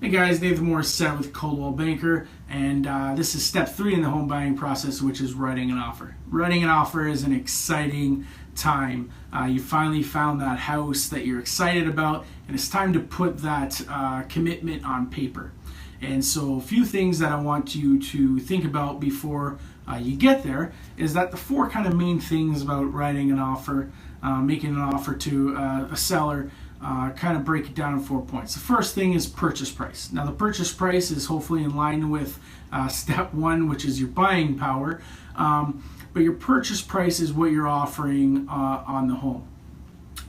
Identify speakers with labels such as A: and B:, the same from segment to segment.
A: Hey guys, Nathan Morissette with Coldwell Banker, and this is step 3 in the home buying process, which is writing an offer. Writing an offer is an exciting time. You finally found that house that you're excited about, and it's time to put that commitment on paper. And so a few things that I want you to think about before you get there is that the 4 kind of main things about writing an offer, making an offer to a seller, kind of break it down in 4 points. The first thing is purchase price. Now the purchase price is hopefully in line with step 1, which is your buying power, but your purchase price is what you're offering on the home.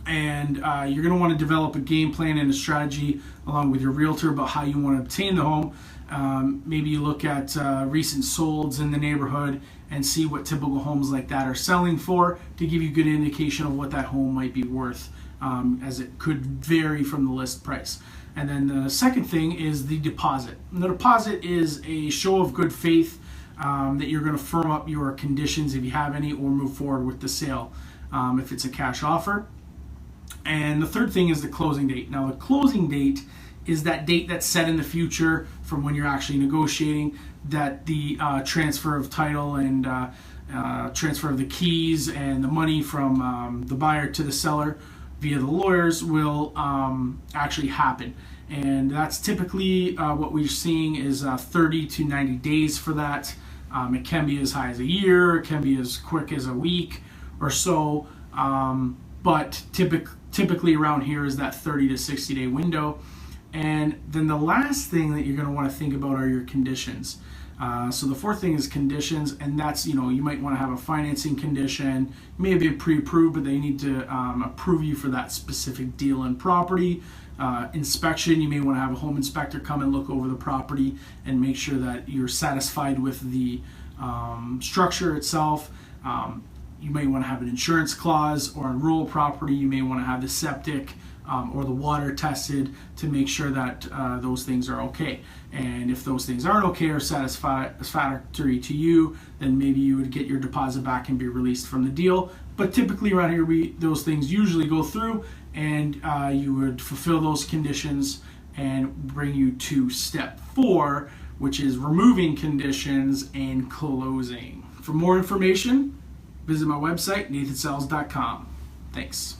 A: And you're going to want to develop a game plan and a strategy along with your realtor about how you want to obtain the home. Maybe you look at recent solds in the neighborhood and see what typical homes like that are selling for to give you a good indication of what that home might be worth, as it could vary from the list price. And then the second thing is the deposit. And the deposit is a show of good faith that you're going to firm up your conditions, if you have any, or move forward with the sale if it's a cash offer. And the third thing is the closing date. Now the closing date is that date that's set in the future from when you're actually negotiating, that the transfer of title and transfer of the keys and the money from the buyer to the seller via the lawyers will actually happen. And that's typically what we're seeing is 30 to 90 days for that. It can be as high as a year, it can be as quick as a week or so, but typically around here is that 30 to 60 day window. And then the last thing that you're going to want to think about are your conditions. So the fourth thing is conditions, and that's, you might want to have a financing condition. You may have been pre-approved, but they need to approve you for that specific deal and property. Inspection, you may want to have a home inspector come and look over the property and make sure that you're satisfied with the structure itself. You may want to have an insurance clause, or on rural property, you may want to have the septic or the water tested to make sure that those things are okay. And if those things aren't okay or satisfactory to you, then maybe you would get your deposit back and be released from the deal. But typically around here, those things usually go through, and you would fulfill those conditions and bring you to step 4, which is removing conditions and closing. For more information, visit my website, nathansells.com. Thanks.